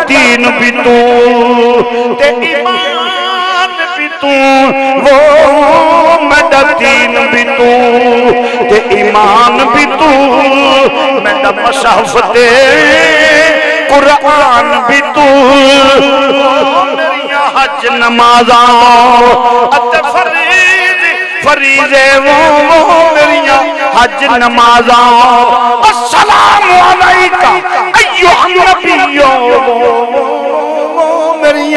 دین بھی تو تے ایمان بھی تو وہ میرا دین بھی تو تے ایمان بھی تو میرا مصحف تے قرآن بھی تو میری حج نمازاں اتے فریضے وہ میری حج نمازاں السلام علیکہ ایوہ النبی میری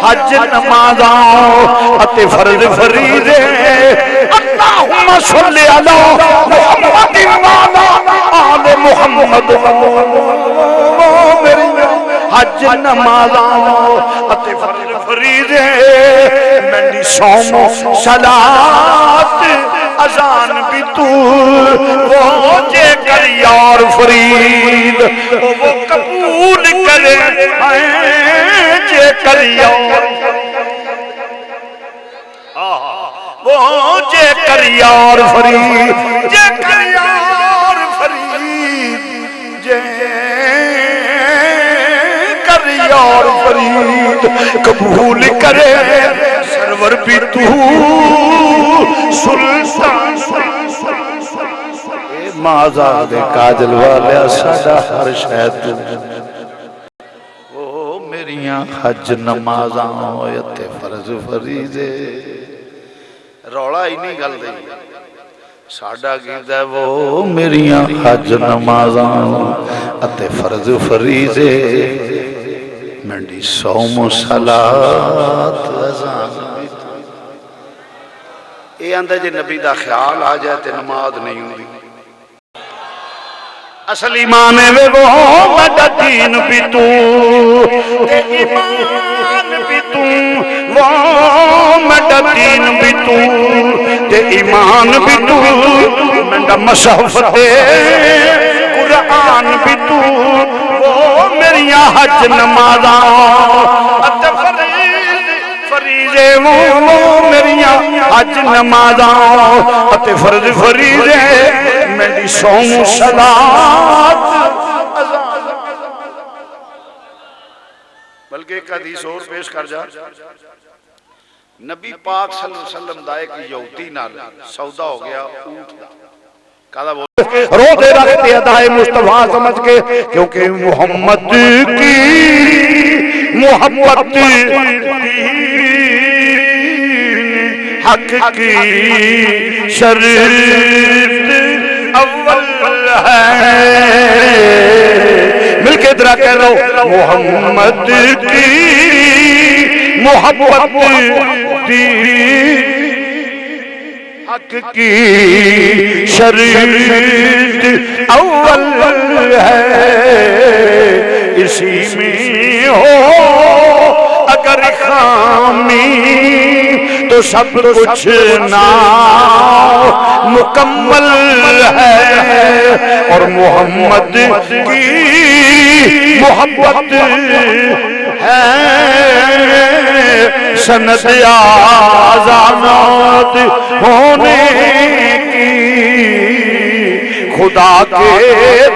حج نمازاں اتے فرض فریضے اللہم صلی علی محمد وعلی آل محمد میری حج نمازاں اتے فرض فریضے میری صوم صلاۃ اذان بھی تو وہ جے کر یار فرید وہ قبول کرے جے کر یار وہ جے کر یار فرید جے کر یار فرید جے کر یار فرید قبول کرے سرور بھی تو سلطان مازاد کاجل والے ساڑا ہر شاید وہ میریاں حج نمازاں ہوئیتے فرض فریضے روڑا ہی نہیں گل دیں ساڑا گیدہ وہ میریاں حج نمازاں اتے فرض فریضے منڈی صوم و صلاۃ اذان اے اندر جے نبی دا خیال آ جائے تے نماز نہیں ہوئی اصل ایمان ہے وہ میرا دین بھی تو تے ایمان بھی تو وہ میرا دین بھی تو تے ایمان بھی تو میرا مصحف تے قرآن بھی تو وہ میری حج نمازاں اتے فریضے وہ میری حج نمازاں اتے فرض فریضے میری صوم صلاۃ بلکہ ایک حدیث اور پیش کر جا نبی پاک صلی اللہ علیہ وسلم دائے کی یہودی نال سودا ہو گیا اونٹ دا کہا بول رو دے رکھتے ادائے مصطفیٰ سمجھ کے کیونکہ محمد کی محبت حق کی شرط اول ہے مل کے ادرا کہہ رہو محمد کی محبت حق کی شرط اول ہے اسی میں ہو اگر خامی تو سب کچھ مکمل ہے اور محمد کی محبت ہے سند آزاد ہونے کی خدا کے